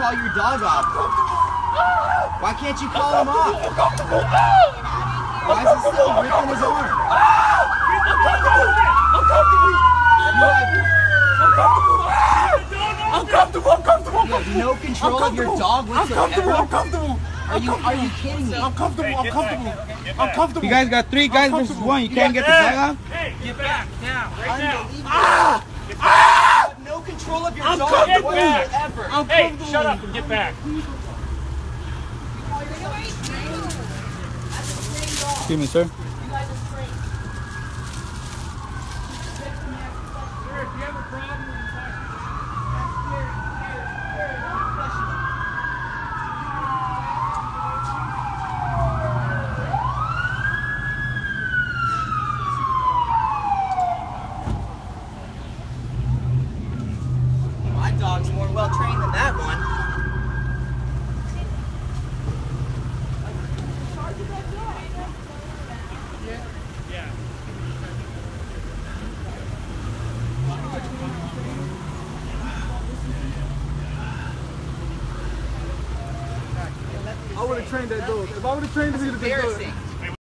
call your dog off? Why can't you call him off? Why is he still ripping his arm? I'm comfortable. You have no control of your dog whatsoever? I'm comfortable. Are you kidding me? I'm comfortable. You guys got 3 guys versus 1. You can't get the dog out? Hey, get back now, right now. You have no control of your dog Get whatsoever. back. Hey, shut up and get back. Excuse me, sir. My dog's more well trained than that one. I would have trained that dog. If I would have trained him, he'd have been good.